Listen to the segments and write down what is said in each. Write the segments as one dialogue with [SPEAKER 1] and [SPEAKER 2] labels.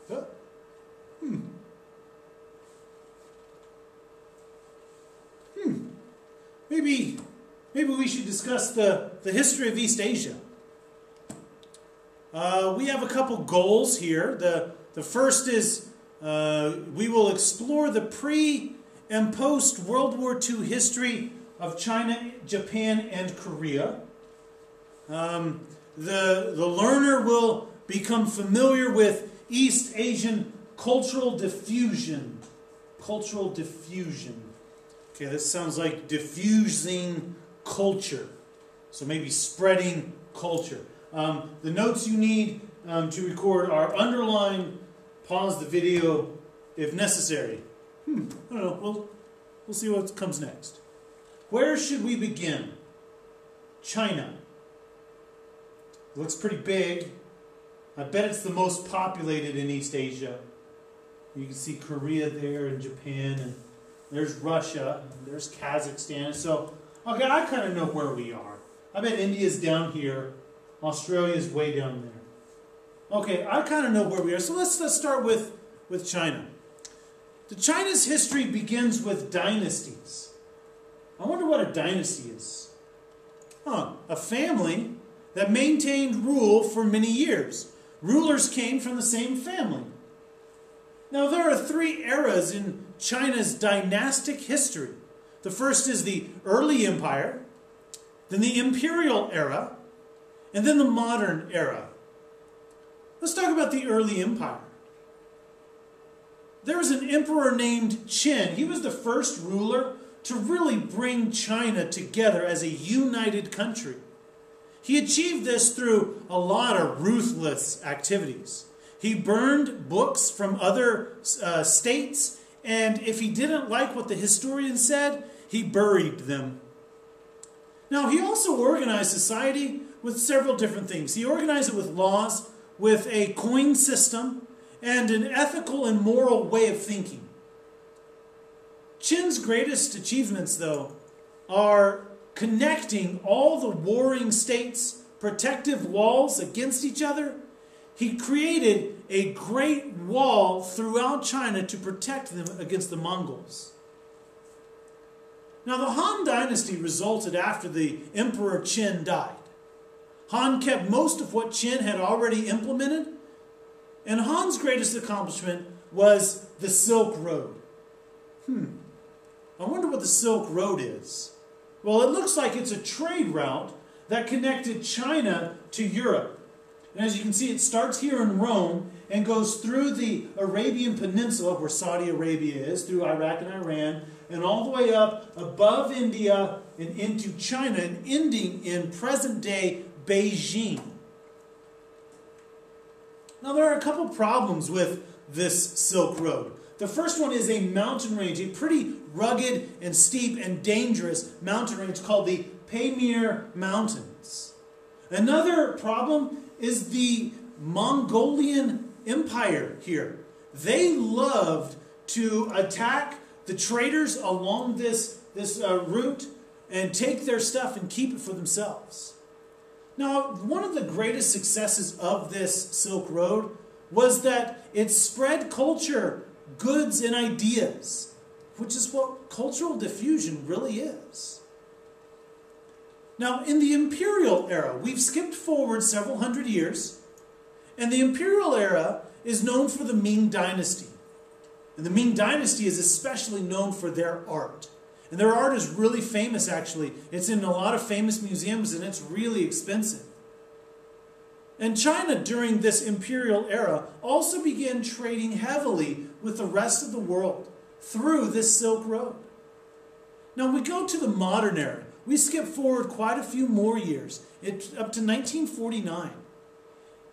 [SPEAKER 1] Huh? Hmm. Maybe we should discuss the history of East Asia. We have a couple goals here. The first is we will explore the pre- and post-World War II history of China, Japan, and Korea. The learner will become familiar with East Asian cultural diffusion. Cultural diffusion. Okay, this sounds like diffusing culture. So maybe spreading culture. The notes you need to record are underline, pause the video if necessary. I don't know. We'll see what comes next. Where should we begin? China. It looks pretty big. I bet it's the most populated in East Asia. You can see Korea there and Japan, and there's Russia, and there's Kazakhstan. So, okay, I kind of know where we are. I bet India's down here. Australia's way down there. Okay, I kind of know where we are. So let's start with China. China's history begins with dynasties. I wonder what a dynasty is. A family that maintained rule for many years. Rulers came from the same family. Now, there are three eras in China's dynastic history. The first is the early empire, then the imperial era, and then the modern era. Let's talk about the early empire. There was an emperor named Qin. He was the first ruler to really bring China together as a united country. He achieved this through a lot of ruthless activities. He burned books from other states, and if he didn't like what the historians said, he buried them. Now, he also organized society with several different things. He organized it with laws, with a coin system, and an ethical and moral way of thinking. Qin's greatest achievements, though, are connecting all the warring states' protective walls against each other. He created a great wall throughout China to protect them against the Mongols. Now, the Han Dynasty resulted after the Emperor Qin died. Han kept most of what Qin had already implemented, and Han's greatest accomplishment was the Silk Road. I wonder what the Silk Road is. Well, it looks like it's a trade route that connected China to Europe. And as you can see, it starts here in Rome and goes through the Arabian Peninsula, where Saudi Arabia is, through Iraq and Iran, and all the way up above India and into China, and ending in present-day Beijing. Now, there are a couple problems with this Silk Road. The first one is a mountain range, a pretty rugged and steep and dangerous mountain range called the Pamir Mountains. Another problem is the Mongolian Empire here. They loved to attack the traders along this route and take their stuff and keep it for themselves. Now, one of the greatest successes of this Silk Road was that it spread culture, goods, and ideas, which is what cultural diffusion really is. Now, in the imperial era, we've skipped forward several hundred years, and the imperial era is known for the Ming Dynasty. And the Ming Dynasty is especially known for their art. And their art is really famous, actually. It's in a lot of famous museums, and it's really expensive. And China, during this imperial era, also began trading heavily with the rest of the world through this Silk Road. Now, we go to the modern era. We skip forward quite a few more years, up to 1949.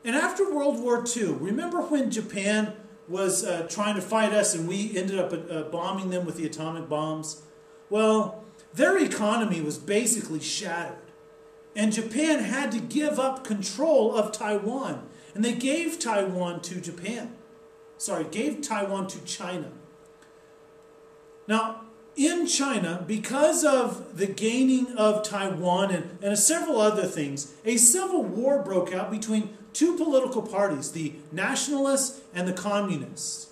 [SPEAKER 1] And after World War II, remember when Japan was trying to fight us and we ended up bombing them with the atomic bombs? Well, their economy was basically shattered. And Japan had to give up control of Taiwan. And they gave Taiwan to Japan. Gave Taiwan to China. Now, in China, because of the gaining of Taiwan and several other things, a civil war broke out between two political parties, the nationalists and the communists.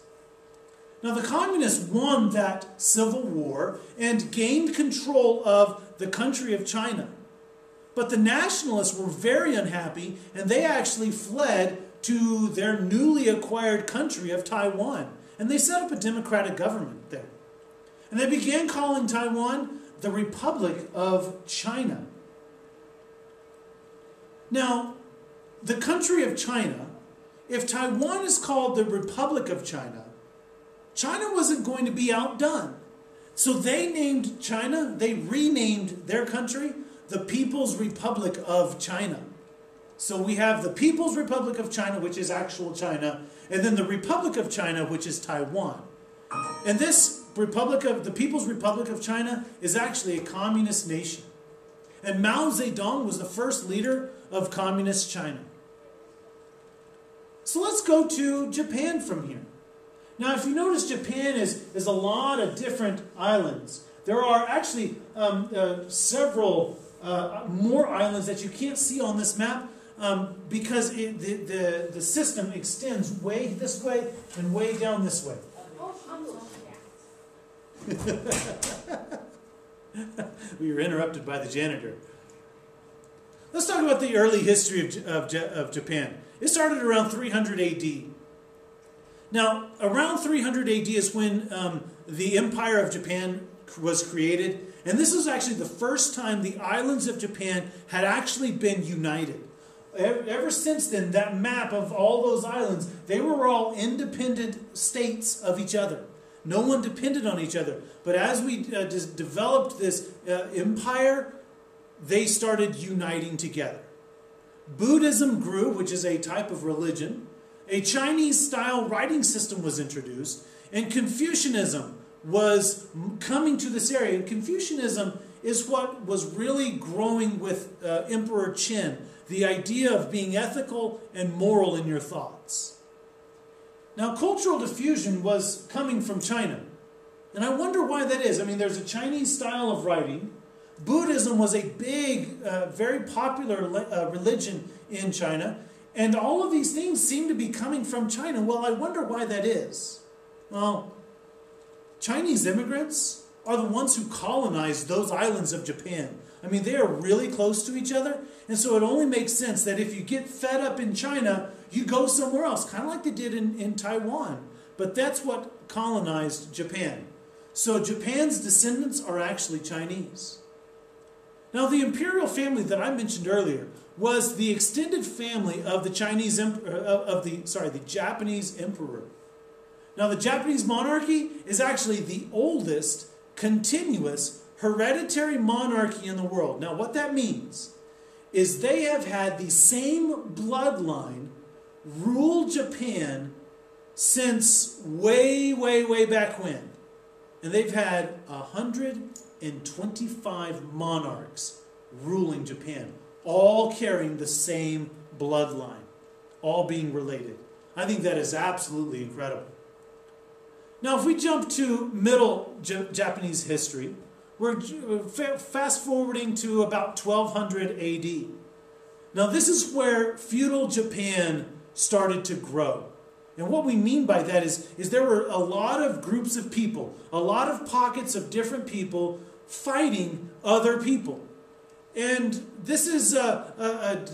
[SPEAKER 1] Now, the communists won that civil war and gained control of the country of China. But the nationalists were very unhappy, and they actually fled to their newly acquired country of Taiwan. And they set up a democratic government there. And they began calling Taiwan the Republic of China. Now, the country of China, if Taiwan is called the Republic of China, China wasn't going to be outdone. So they named China, they renamed their country the People's Republic of China. So we have the People's Republic of China, which is actual China, and then the Republic of China, which is Taiwan. And this the People's Republic of China is actually a communist nation. And Mao Zedong was the first leader of communist China. So let's go to Japan from here. Now, if you notice, Japan is a lot of different islands. There are actually several more islands that you can't see on this map because the system extends way this way and way down this way. We were interrupted by the janitor. Let's talk about the early history of Japan. It started around 300 AD. Now, around 300 AD is when the Empire of Japan was created. And this was actually the first time the islands of Japan had actually been united. Ever since then, that map of all those islands, they were all independent states of each other. No one depended on each other. But as we developed this empire, they started uniting together. Buddhism grew, which is a type of religion. A Chinese-style writing system was introduced, and Confucianism was coming to this area. And Confucianism is what was really growing with Emperor Qin, the idea of being ethical and moral in your thoughts. Now, cultural diffusion was coming from China. And I wonder why that is. I mean, there's a Chinese style of writing. Buddhism was a big, very popular religion in China. And all of these things seem to be coming from China. Well, I wonder why that is. Well, Chinese immigrants are the ones who colonized those islands of Japan. I mean, they are really close to each other. And so it only makes sense that if you get fed up in China, you go somewhere else, kind of like they did in Taiwan. But that's what colonized Japan. So Japan's descendants are actually Chinese. Now, the imperial family that I mentioned earlier was the extended family of the Japanese emperor. Now, the Japanese monarchy is actually the oldest continuous hereditary monarchy in the world. Now, what that means is they have had the same bloodline rule Japan since way, way, way back when. And they've had 125 monarchs ruling Japan, all carrying the same bloodline, all being related. I think that is absolutely incredible. Now, if we jump to middle Japanese history, we're fast forwarding to about 1200 AD. Now, this is where feudal Japan started to grow. And what we mean by that is there were a lot of groups of people, a lot of pockets of different people fighting other people. And this is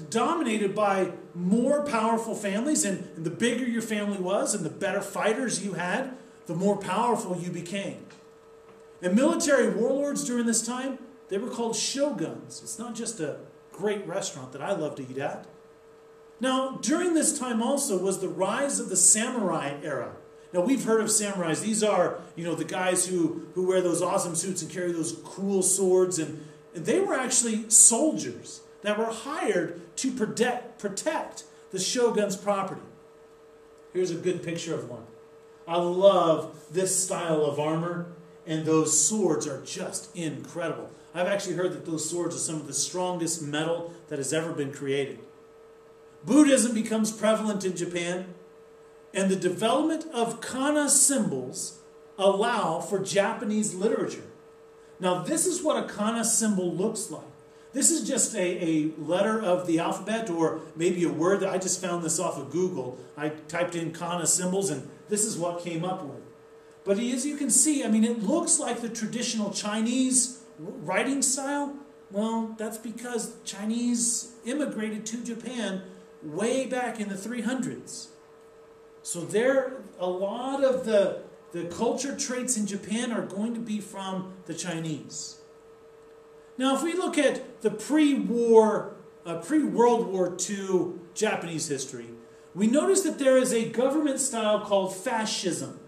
[SPEAKER 1] dominated by more powerful families, and the bigger your family was and the better fighters you had, the more powerful you became. And military warlords during this time, they were called shoguns. It's not just a great restaurant that I love to eat at. Now, during this time also was the rise of the samurai era. Now, we've heard of samurais. These are, the guys who wear those awesome suits and carry those cool swords. And they were actually soldiers that were hired to protect the shogun's property. Here's a good picture of one. I love this style of armor, and those swords are just incredible. I've actually heard that those swords are some of the strongest metal that has ever been created. Buddhism becomes prevalent in Japan, and the development of kana symbols allow for Japanese literature. Now, this is what a kana symbol looks like. This is just a letter of the alphabet, or maybe a word that I just found this off of Google. I typed in kana symbols, and this is what came up with. But as you can see, I mean, it looks like the traditional Chinese writing style. Well, that's because Chinese immigrated to Japan way back in the 300s. So a lot of the culture traits in Japan are going to be from the Chinese. Now, if we look at the pre-World War II Japanese history, we notice that there is a government style called fascism.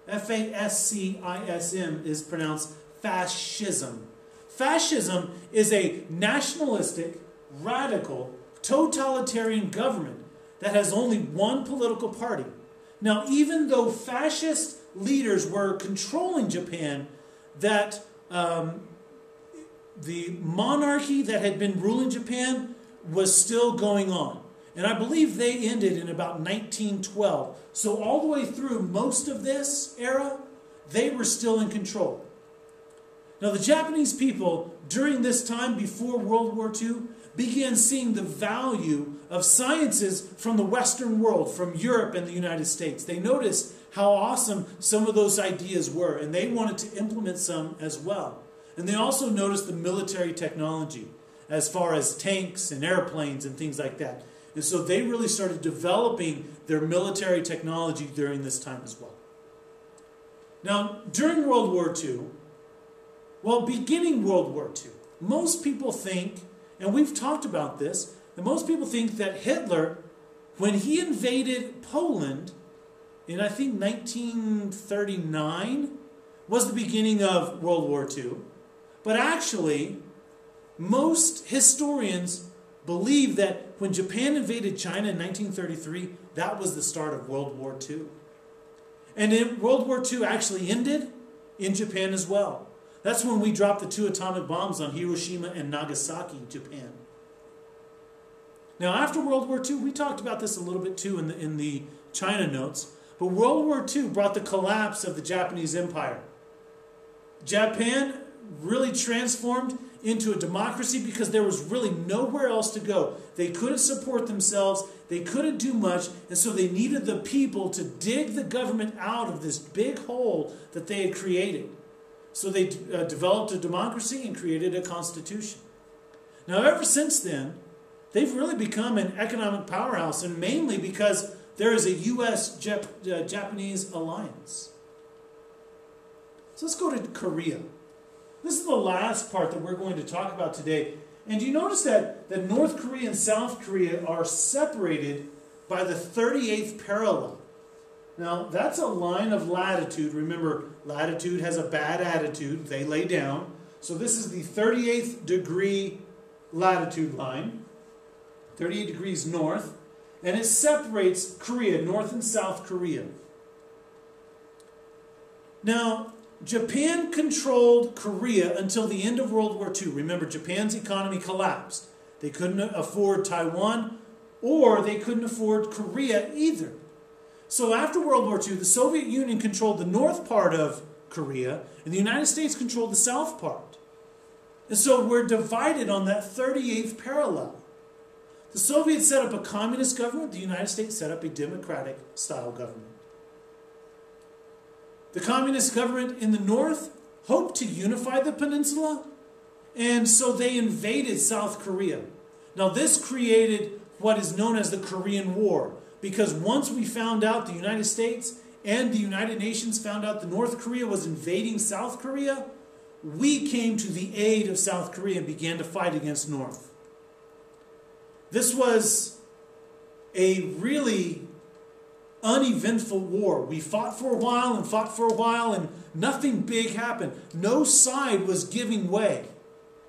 [SPEAKER 1] Fascism is pronounced fascism. Fascism is a nationalistic, radical, totalitarian government that has only one political party. Now, even though fascist leaders were controlling Japan, that the monarchy that had been ruling Japan was still going on. And I believe they ended in about 1912. So all the way through most of this era, they were still in control. Now the Japanese people, during this time before World War II, began seeing the value of sciences from the Western world, from Europe and the United States. They noticed how awesome some of those ideas were, and they wanted to implement some as well. And they also noticed the military technology, as far as tanks and airplanes and things like that. And so they really started developing their military technology during this time as well. Now, during World War II, beginning World War II, most people think, and we've talked about this, that most people think that Hitler, when he invaded Poland in, I think, 1939, was the beginning of World War II. But actually, most historians believe that when Japan invaded China in 1933, that was the start of World War II. And World War II actually ended in Japan as well. That's when we dropped the 2 atomic bombs on Hiroshima and Nagasaki, Japan. Now, after World War II, we talked about this a little bit too in the China notes, but World War II brought the collapse of the Japanese Empire. Japan really transformed into a democracy because there was really nowhere else to go. They couldn't support themselves, they couldn't do much, and so they needed the people to dig the government out of this big hole that they had created. So they developed a democracy and created a constitution. Now, ever since then, they've really become an economic powerhouse, and mainly because there is a U.S.-Japanese alliance. So let's go to Korea. This is the last part that we're going to talk about today. And you notice that North Korea and South Korea are separated by the 38th parallel. Now, that's a line of latitude. Remember, latitude has a bad attitude. They lay down. So this is the 38th degree latitude line, 38 degrees north, and it separates Korea, North and South Korea. Now, Japan controlled Korea until the end of World War II. Remember, Japan's economy collapsed. They couldn't afford Taiwan, or they couldn't afford Korea either. So after World War II, the Soviet Union controlled the north part of Korea, and the United States controlled the south part. And so we're divided on that 38th parallel. The Soviets set up a communist government. The United States set up a democratic-style government. The communist government in the north hoped to unify the peninsula, and so they invaded South Korea. Now this created what is known as the Korean War, because once we found out, the United States and the United Nations found out that North Korea was invading South Korea, we came to the aid of South Korea and began to fight against North. This was a really uneventful war. We fought for a while and fought for a while, and nothing big happened. No side was giving way.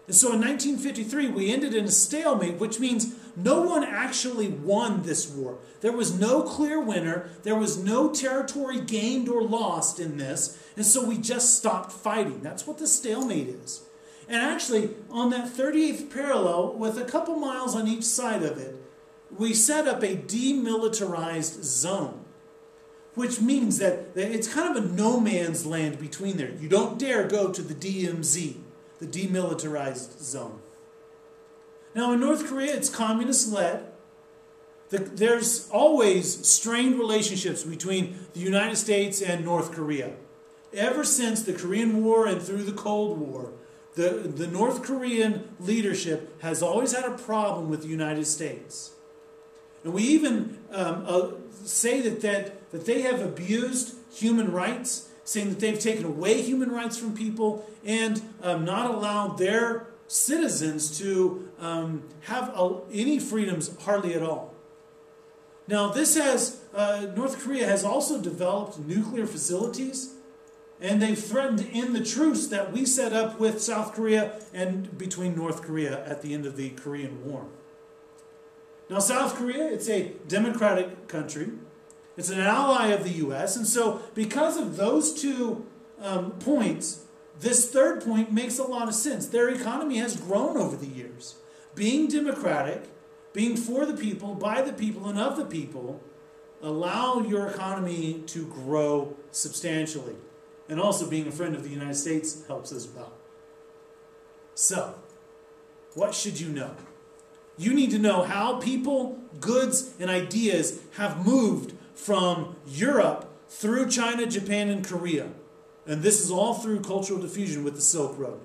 [SPEAKER 1] And so in 1953, we ended in a stalemate, which means no one actually won this war. There was no clear winner. There was no territory gained or lost in this. And so we just stopped fighting. That's what the stalemate is. And actually, on that 38th parallel, with a couple miles on each side of it, we set up a demilitarized zone, which means that it's kind of a no man's land between there. You don't dare go to the DMZ, the demilitarized zone. Now in North Korea, it's communist-led. There's always strained relationships between the United States and North Korea. Ever since the Korean War and through the Cold War, the North Korean leadership has always had a problem with the United States. And we even say that they have abused human rights, saying that they've taken away human rights from people and not allowed their citizens to have any freedoms hardly at all. Now North Korea has also developed nuclear facilities, and they've threatened to end the truce that we set up with South Korea and between North Korea at the end of the Korean War. Now South Korea, it's a democratic country. It's an ally of the U.S. And so because of those two points, this third point makes a lot of sense. Their economy has grown over the years. Being democratic, being for the people, by the people, and of the people, allow your economy to grow substantially. And also being a friend of the United States helps as well. So, what should you know? You need to know how people, goods, and ideas have moved from Europe through China, Japan, and Korea. And this is all through cultural diffusion with the Silk Road.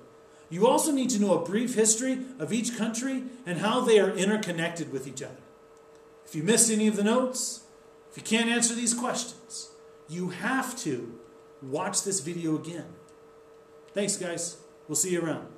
[SPEAKER 1] You also need to know a brief history of each country and how they are interconnected with each other. If you missed any of the notes, if you can't answer these questions, you have to watch this video again. Thanks, guys. We'll see you around.